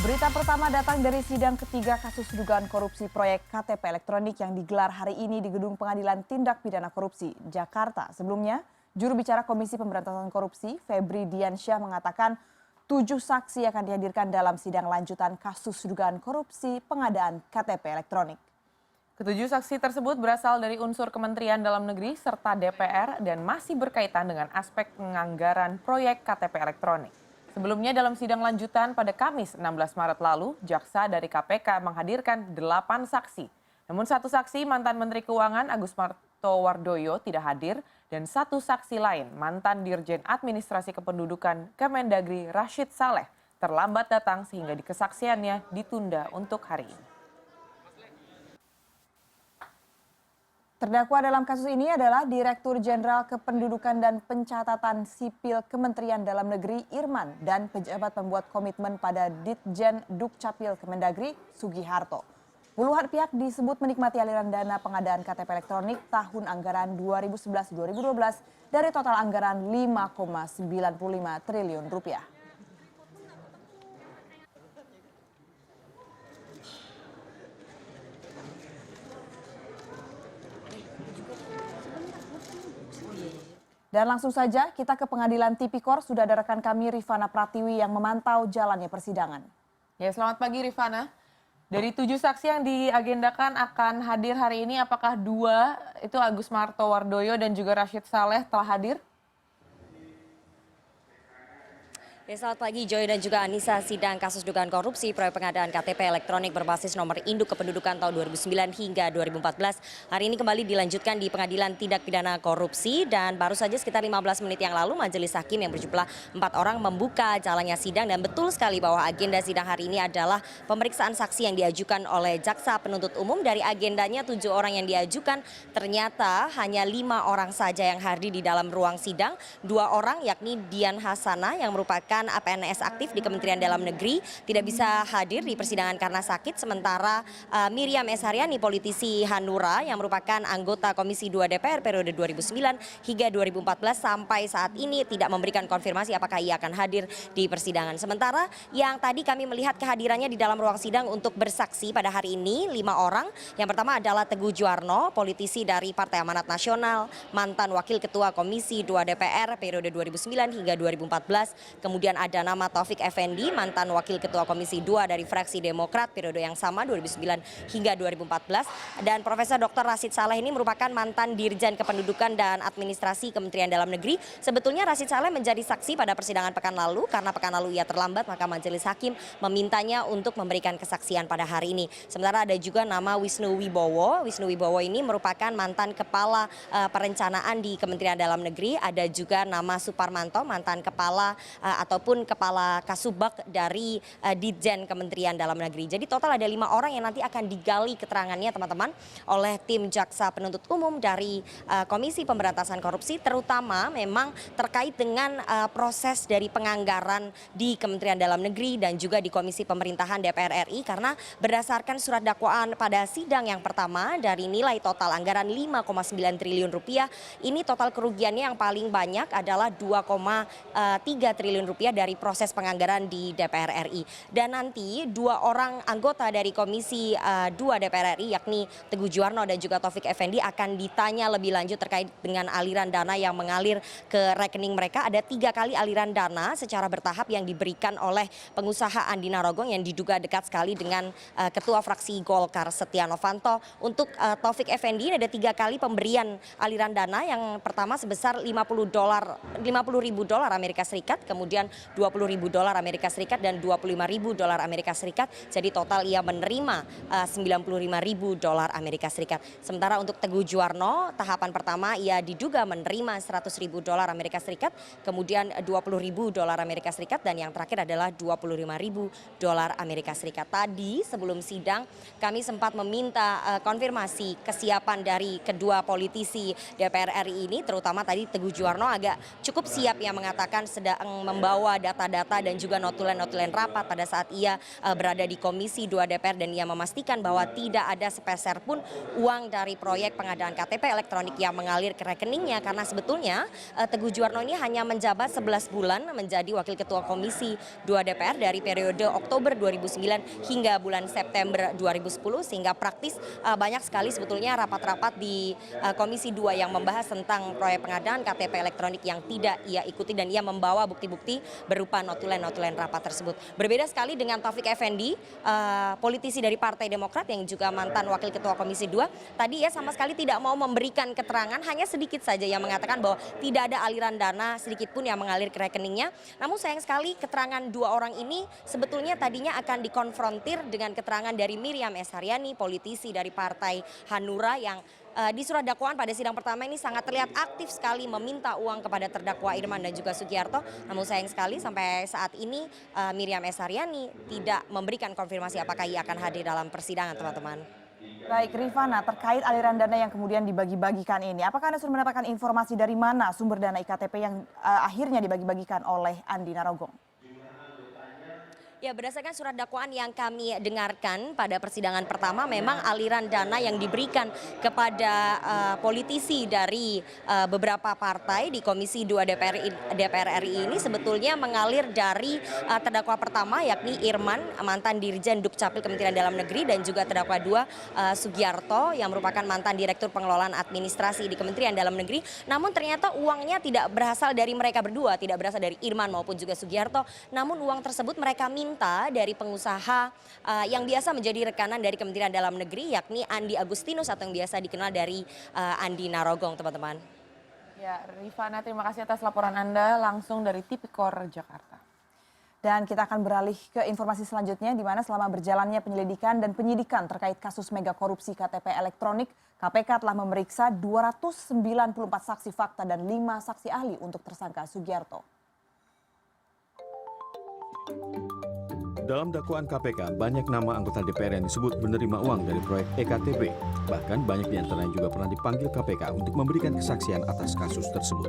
Berita pertama datang dari sidang ketiga kasus dugaan korupsi proyek KTP elektronik yang digelar hari ini di Gedung Pengadilan Tindak Pidana Korupsi, Jakarta. Sebelumnya, juru bicara Komisi Pemberantasan Korupsi, Febri Diansyah mengatakan 7 saksi akan dihadirkan dalam sidang lanjutan kasus dugaan korupsi pengadaan KTP elektronik. Ketujuh saksi tersebut berasal dari unsur Kementerian Dalam Negeri serta DPR dan masih berkaitan dengan aspek penganggaran proyek KTP elektronik. Sebelumnya dalam sidang lanjutan pada Kamis 16 Maret lalu, jaksa dari KPK menghadirkan 8 saksi. Namun satu saksi mantan Menteri Keuangan Agus Martowardoyo tidak hadir dan satu saksi lain mantan Dirjen Administrasi Kependudukan Kemendagri Rashid Saleh terlambat datang sehingga kesaksiannya ditunda untuk hari ini. Terdakwa dalam kasus ini adalah Direktur Jenderal Kependudukan dan Pencatatan Sipil Kementerian Dalam Negeri Irman dan pejabat pembuat komitmen pada Ditjen Dukcapil Kemendagri Sugiharto. Puluhan pihak disebut menikmati aliran dana pengadaan KTP elektronik tahun anggaran 2011-2012 dari total anggaran 5,95 triliun rupiah. Dan langsung saja kita ke Pengadilan Tipikor, sudah ada rekan kami Rifana Pratiwi yang memantau jalannya persidangan. Ya, selamat pagi Rifana. Dari 7 saksi yang diagendakan akan hadir hari ini, apakah 2 itu Agus Martowardoyo dan juga Rashid Saleh telah hadir? Ya, selamat pagi Joy dan juga Anissa. Sidang kasus dugaan korupsi proyek pengadaan KTP elektronik berbasis nomor induk kependudukan tahun 2009 hingga 2014 hari ini kembali dilanjutkan di Pengadilan Tindak Pidana Korupsi, dan baru saja sekitar 15 menit yang lalu majelis hakim yang berjumlah 4 orang membuka jalannya sidang, dan betul sekali bahwa agenda sidang hari ini adalah pemeriksaan saksi yang diajukan oleh jaksa penuntut umum. Dari agendanya 7 orang yang diajukan, ternyata hanya 5 orang saja yang hadir di dalam ruang sidang. 2 orang yakni Dian Hasana yang merupakan PNS aktif di Kementerian Dalam Negeri tidak bisa hadir di persidangan karena sakit, sementara Miriam S. Haryani, politisi Hanura yang merupakan anggota Komisi 2 DPR periode 2009 hingga 2014 sampai saat ini tidak memberikan konfirmasi apakah ia akan hadir di persidangan. Sementara yang tadi kami melihat kehadirannya di dalam ruang sidang untuk bersaksi pada hari ini 5 orang. Yang pertama adalah Teguh Juwarno, politisi dari Partai Amanat Nasional, mantan Wakil Ketua Komisi 2 DPR periode 2009 hingga 2014. Kemudian ada nama Taufik Effendi, mantan Wakil Ketua Komisi 2 dari fraksi Demokrat periode yang sama 2009 hingga 2014. Dan Profesor Dr. Rashid Saleh ini merupakan mantan Dirjen Kependudukan dan Administrasi Kementerian Dalam Negeri. Sebetulnya Rashid Saleh menjadi saksi pada persidangan pekan lalu, karena pekan lalu ia terlambat maka majelis hakim memintanya untuk memberikan kesaksian pada hari ini. Sementara ada juga nama Wisnu Wibowo. Wisnu Wibowo ini merupakan mantan Kepala Perencanaan di Kementerian Dalam Negeri. Ada juga nama Suparmanto, mantan Kepala ataupun Kepala Kasubag dari Ditjen Kementerian Dalam Negeri. Jadi total ada 5 orang yang nanti akan digali keterangannya teman-teman oleh tim jaksa penuntut umum dari Komisi Pemberantasan Korupsi, terutama memang terkait dengan proses dari penganggaran di Kementerian Dalam Negeri dan juga di Komisi Pemerintahan DPR RI, karena berdasarkan surat dakwaan pada sidang yang pertama dari nilai total anggaran 5,9 triliun rupiah, ini total kerugiannya yang paling banyak adalah 2,3 triliun rupiah dari proses penganggaran di DPR RI. Dan nanti 2 orang anggota dari Komisi 2 DPR RI yakni Teguh Juwarno dan juga Taufik Effendi akan ditanya lebih lanjut terkait dengan aliran dana yang mengalir ke rekening mereka. Ada 3 kali aliran dana secara bertahap yang diberikan oleh pengusaha Andi Narogong yang diduga dekat sekali dengan Ketua Fraksi Golkar Setia Novanto. Untuk Taufik Effendi ada 3 kali pemberian aliran dana. Yang pertama sebesar $50.000 Amerika Serikat, kemudian $20.000 Amerika Serikat dan $25.000 Amerika Serikat. Jadi total ia menerima $95.000 Amerika Serikat. Sementara untuk Teguh Juwarno tahapan pertama ia diduga menerima $100.000 Amerika Serikat, kemudian $20.000 Amerika Serikat, dan yang terakhir adalah $25.000 Amerika Serikat. Tadi sebelum sidang kami sempat meminta konfirmasi kesiapan dari kedua politisi DPR RI ini, terutama tadi Teguh Juwarno agak cukup siap yang mengatakan sedang membawa membawa data-data dan juga notulen-notulen rapat pada saat ia berada di Komisi 2 DPR, dan ia memastikan bahwa tidak ada sepeser pun uang dari proyek pengadaan KTP elektronik yang mengalir ke rekeningnya, karena sebetulnya Teguh Juwarno ini hanya menjabat 11 bulan menjadi Wakil Ketua Komisi 2 DPR dari periode Oktober 2009 hingga bulan September 2010, sehingga praktis banyak sekali sebetulnya rapat-rapat di Komisi 2 yang membahas tentang proyek pengadaan KTP elektronik yang tidak ia ikuti, dan ia membawa bukti-bukti berupa notulen-notulen rapat tersebut. Berbeda sekali dengan Taufik Effendi, politisi dari Partai Demokrat yang juga mantan Wakil Ketua Komisi 2, tadi ia sama sekali tidak mau memberikan keterangan, hanya sedikit saja yang mengatakan bahwa tidak ada aliran dana sedikit pun yang mengalir ke rekeningnya. Namun sayang sekali keterangan dua orang ini sebetulnya tadinya akan dikonfrontir dengan keterangan dari Miriam S. Haryani, politisi dari Partai Hanura, yang di surat dakwaan pada sidang pertama ini sangat terlihat aktif sekali meminta uang kepada terdakwa Irman dan juga Sugiharto. Namun sayang sekali sampai saat ini Miriam S. Haryani tidak memberikan konfirmasi apakah ia akan hadir dalam persidangan, teman-teman. Baik, Rifana, terkait aliran dana yang kemudian dibagi-bagikan ini, apakah Anda sudah mendapatkan informasi dari mana sumber dana IKTP yang akhirnya dibagi-bagikan oleh Andi Narogong? Ya, berdasarkan surat dakwaan yang kami dengarkan pada persidangan pertama, memang aliran dana yang diberikan kepada politisi dari beberapa partai di Komisi 2 DPR RI ini sebetulnya mengalir dari terdakwa pertama, yakni Irman, mantan Dirjen Dukcapil Kementerian Dalam Negeri, dan juga terdakwa 2 Sugiharto yang merupakan mantan Direktur Pengelolaan Administrasi di Kementerian Dalam Negeri. Namun ternyata uangnya tidak berasal dari mereka berdua, tidak berasal dari Irman maupun juga Sugiharto. Namun uang tersebut mereka minta dari pengusaha yang biasa menjadi rekanan dari Kementerian Dalam Negeri, yakni Andi Agustinus atau yang biasa dikenal dari Andi Narogong, teman-teman. Ya, Rifana, terima kasih atas laporan Anda langsung dari Tipikor, Jakarta. Dan kita akan beralih ke informasi selanjutnya, di mana selama berjalannya penyelidikan dan penyidikan terkait kasus mega korupsi KTP elektronik, KPK telah memeriksa 294 saksi fakta dan 5 saksi ahli untuk tersangka Sugiharto. Dalam dakwaan KPK, banyak nama anggota DPR yang disebut menerima uang dari proyek EKTP. Bahkan banyak di antaranya juga pernah dipanggil KPK untuk memberikan kesaksian atas kasus tersebut.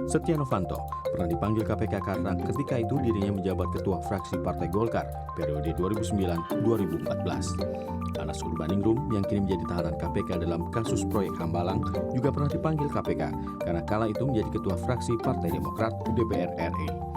Setia Novanto pernah dipanggil KPK karena ketika itu dirinya menjabat ketua fraksi Partai Golkar periode 2009-2014. Anas Urbaningrum yang kini menjadi tahanan KPK dalam kasus proyek Hambalang juga pernah dipanggil KPK karena kala itu menjadi ketua fraksi Partai Demokrat DPR RI.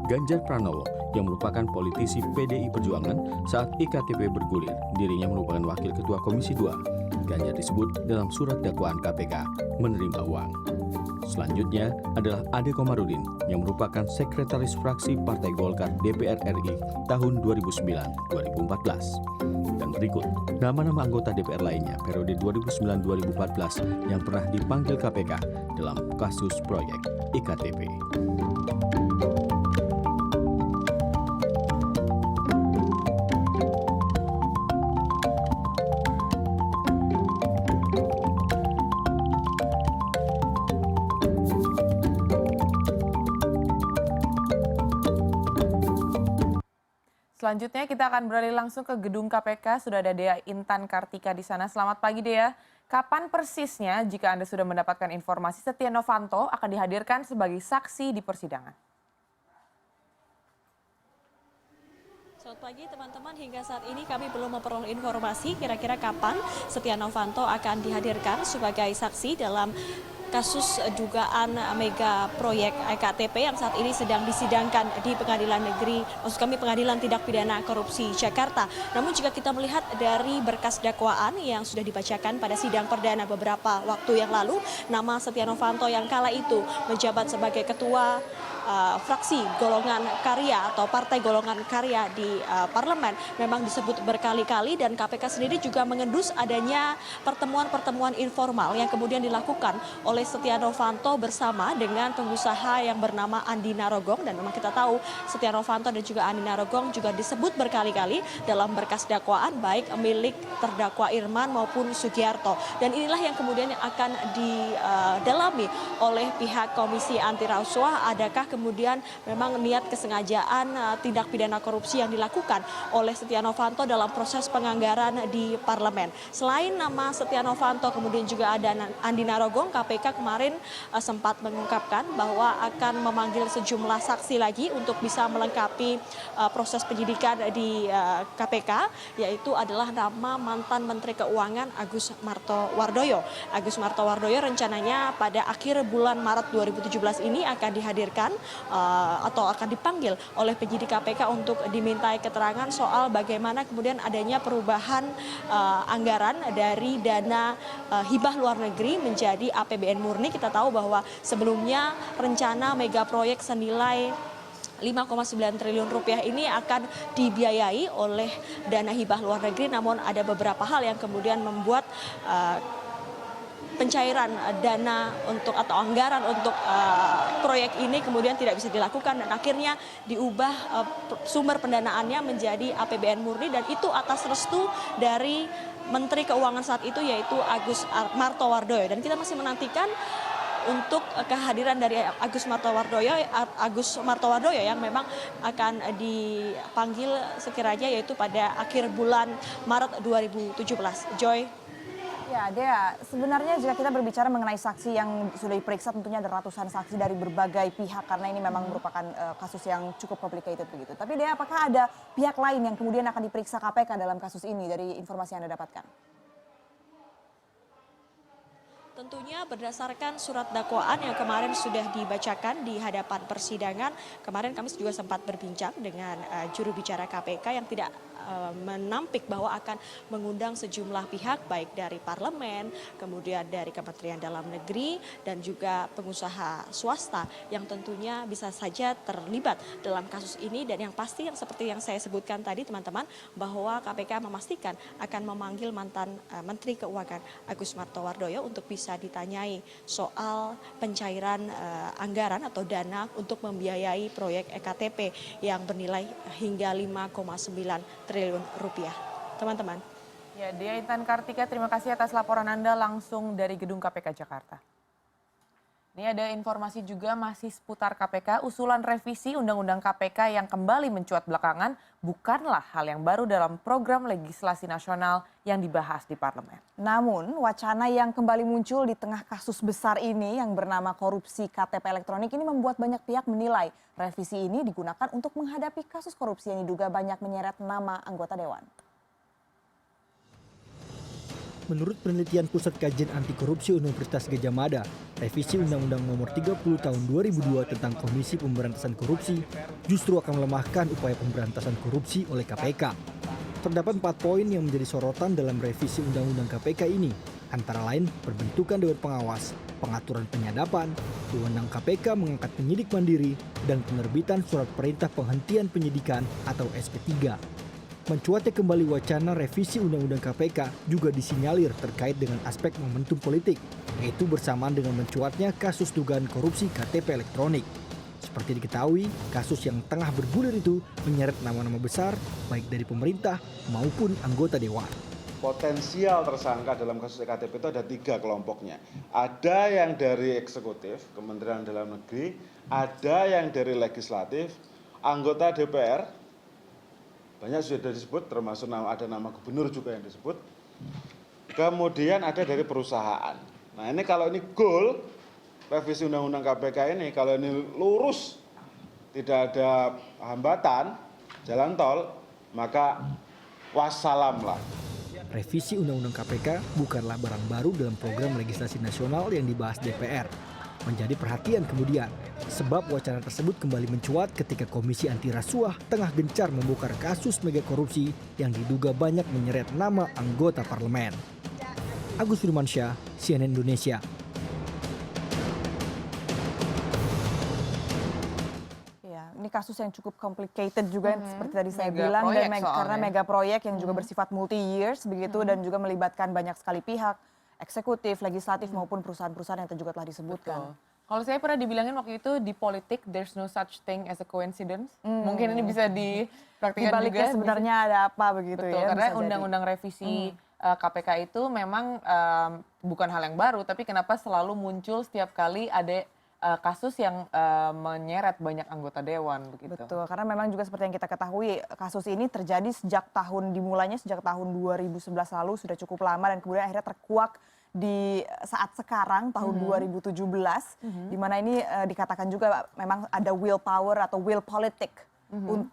Ganjar Pranowo yang merupakan politisi PDI Perjuangan saat IKTP bergulir, dirinya merupakan wakil ketua Komisi 2. Ganjar disebut dalam surat dakwaan KPK menerima uang. Selanjutnya adalah Ade Komarudin yang merupakan sekretaris fraksi Partai Golkar DPR RI tahun 2009-2014. Dan berikut nama-nama anggota DPR lainnya periode 2009-2014 yang pernah dipanggil KPK dalam kasus proyek IKTP. Selanjutnya kita akan beralih langsung ke gedung KPK. Sudah ada Dea Intan Kartika di sana. Selamat pagi Dea. Kapan persisnya jika Anda sudah mendapatkan informasi Setia Novanto akan dihadirkan sebagai saksi di persidangan? Selamat pagi teman-teman, hingga saat ini kami belum memperoleh informasi kira-kira kapan Setia Novanto akan dihadirkan sebagai saksi dalam kasus dugaan mega proyek EKTP yang saat ini sedang disidangkan di Pengadilan Negeri, maksud kami Pengadilan Tindak Pidana Korupsi Jakarta. Namun jika kita melihat dari berkas dakwaan yang sudah dibacakan pada sidang perdana beberapa waktu yang lalu, nama Setia Novanto yang kala itu menjabat sebagai ketua fraksi golongan karya atau partai golongan karya di parlemen memang disebut berkali-kali, dan KPK sendiri juga mengendus adanya pertemuan-pertemuan informal yang kemudian dilakukan oleh Setia Novanto bersama dengan pengusaha yang bernama Andi Narogong. Dan memang kita tahu Setia Novanto dan juga Andi Narogong juga disebut berkali-kali dalam berkas dakwaan baik milik terdakwa Irman maupun Sugiharto. Dan inilah yang kemudian akan didalami oleh pihak Komisi Anti Rasuah, adakah kemudian memang niat kesengajaan tindak pidana korupsi yang dilakukan oleh Setia Novanto dalam proses penganggaran di parlemen. Selain nama Setia Novanto, kemudian juga ada Andi Narogong, KPK kemarin sempat mengungkapkan bahwa akan memanggil sejumlah saksi lagi untuk bisa melengkapi proses penyidikan di KPK, yaitu adalah nama mantan Menteri Keuangan Agus Martowardoyo. Agus Martowardoyo rencananya pada akhir bulan Maret 2017 ini akan dihadirkan atau akan dipanggil oleh penyidik KPK untuk dimintai keterangan soal bagaimana kemudian adanya perubahan anggaran dari dana hibah luar negeri menjadi APBN murni. Kita tahu bahwa sebelumnya rencana mega proyek senilai 5,9 triliun rupiah ini akan dibiayai oleh dana hibah luar negeri, namun ada beberapa hal yang kemudian membuat pencairan dana untuk atau anggaran untuk proyek ini kemudian tidak bisa dilakukan dan akhirnya diubah sumber pendanaannya menjadi APBN murni, dan itu atas restu dari Menteri Keuangan saat itu yaitu Agus Martowardoyo. Dan kita masih menantikan untuk kehadiran dari Agus Martowardoyo yang memang akan dipanggil sekiranya yaitu pada akhir bulan Maret 2017. Joy. Ya, Dea, sebenarnya jika kita berbicara mengenai saksi yang sudah diperiksa, tentunya ada ratusan saksi dari berbagai pihak karena ini memang merupakan kasus yang cukup complicated begitu. Tapi Dea, apakah ada pihak lain yang kemudian akan diperiksa KPK dalam kasus ini dari informasi yang Anda dapatkan? Tentunya berdasarkan surat dakwaan yang kemarin sudah dibacakan di hadapan persidangan, kemarin kami juga sempat berbincang dengan juru bicara KPK yang tidak menampik bahwa akan mengundang sejumlah pihak baik dari parlemen, kemudian dari Kementerian Dalam Negeri dan juga pengusaha swasta yang tentunya bisa saja terlibat dalam kasus ini. Dan yang pasti yang seperti yang saya sebutkan tadi teman-teman, bahwa KPK memastikan akan memanggil mantan Menteri Keuangan Agus Martowardoyo untuk bisa ditanyai soal pencairan anggaran atau dana untuk membiayai proyek EKTP yang bernilai hingga 5,9 triliun rupiah. Teman-teman. Ya, Dea Intan Kartika, terima kasih atas laporan Anda langsung dari Gedung KPK Jakarta. Ini ada informasi juga masih seputar KPK, usulan revisi Undang-Undang KPK yang kembali mencuat belakangan bukanlah hal yang baru dalam program legislasi nasional yang dibahas di parlemen. Namun, wacana yang kembali muncul di tengah kasus besar ini yang bernama korupsi KTP elektronik ini membuat banyak pihak menilai revisi ini digunakan untuk menghadapi kasus korupsi yang diduga banyak menyeret nama anggota dewan. Menurut penelitian Pusat Kajian Anti Korupsi Universitas Gadjah Mada, revisi Undang-Undang Nomor 30 Tahun 2002 tentang Komisi Pemberantasan Korupsi justru akan melemahkan upaya pemberantasan korupsi oleh KPK. Terdapat 4 poin yang menjadi sorotan dalam revisi Undang-Undang KPK ini, antara lain pembentukan Dewan Pengawas, pengaturan penyadapan, wewenang KPK mengangkat penyidik mandiri, dan penerbitan surat perintah penghentian penyidikan atau SP3. Mencuatnya kembali wacana revisi Undang-Undang KPK juga disinyalir terkait dengan aspek momentum politik, yaitu bersamaan dengan mencuatnya kasus dugaan korupsi KTP elektronik. Seperti diketahui, kasus yang tengah bergulir itu menyeret nama-nama besar baik dari pemerintah maupun anggota dewan. Potensial tersangka dalam kasus EKTP itu ada 3 kelompoknya. Ada yang dari eksekutif, Kementerian Dalam Negeri, ada yang dari legislatif, anggota DPR, banyak sudah disebut, termasuk ada nama gubernur juga yang disebut. Kemudian ada dari perusahaan. Nah ini kalau ini goal, revisi Undang-Undang KPK ini, kalau ini lurus, tidak ada hambatan, jalan tol, maka wassalam lah. Revisi Undang-Undang KPK bukanlah barang baru dalam program legislasi nasional yang dibahas DPR. Menjadi perhatian kemudian, sebab wacana tersebut kembali mencuat ketika Komisi Anti Rasuah tengah gencar membongkar kasus mega korupsi yang diduga banyak menyeret nama anggota parlemen. Agus Firmansyah, CNN Indonesia. Ya, ini kasus yang cukup complicated juga seperti tadi saya Mega bilang, dan proyek karena soalnya. mega proyek yang juga bersifat multi years begitu dan juga melibatkan banyak sekali pihak, eksekutif, legislatif maupun perusahaan-perusahaan yang juga telah disebutkan. Kalau saya pernah dibilangin waktu itu di politik there's no such thing as a coincidence. Mungkin ini bisa Di dipraktikkan baliknya juga. sebenarnya ada apa begitu Betul, ya. karena bisa jadi. undang-undang revisi KPK itu memang bukan hal yang baru, tapi kenapa selalu muncul setiap kali ada kasus yang menyeret banyak anggota dewan begitu. Betul, karena memang juga seperti yang kita ketahui, kasus ini terjadi dimulainya sejak tahun 2011 lalu, sudah cukup lama dan kemudian akhirnya terkuak di saat sekarang tahun 2017, di mana ini dikatakan juga memang ada will power atau will politik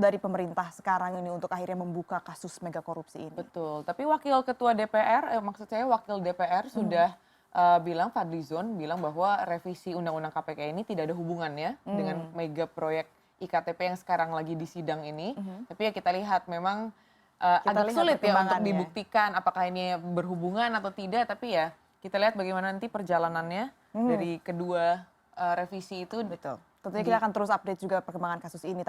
dari pemerintah sekarang ini untuk akhirnya membuka kasus mega korupsi ini. Betul, tapi wakil ketua DPR, maksud saya wakil DPR sudah Fadlizon bilang bahwa revisi Undang-Undang KPK ini tidak ada hubungannya dengan mega proyek IKTP yang sekarang lagi di sidang ini. Tapi ya kita lihat memang agak lihat sulit ya untuk perkembangannya. dibuktikan apakah ini berhubungan atau tidak. Tapi ya kita lihat bagaimana nanti perjalanannya dari kedua revisi itu. Betul, tentunya kita akan terus update juga perkembangan kasus ini.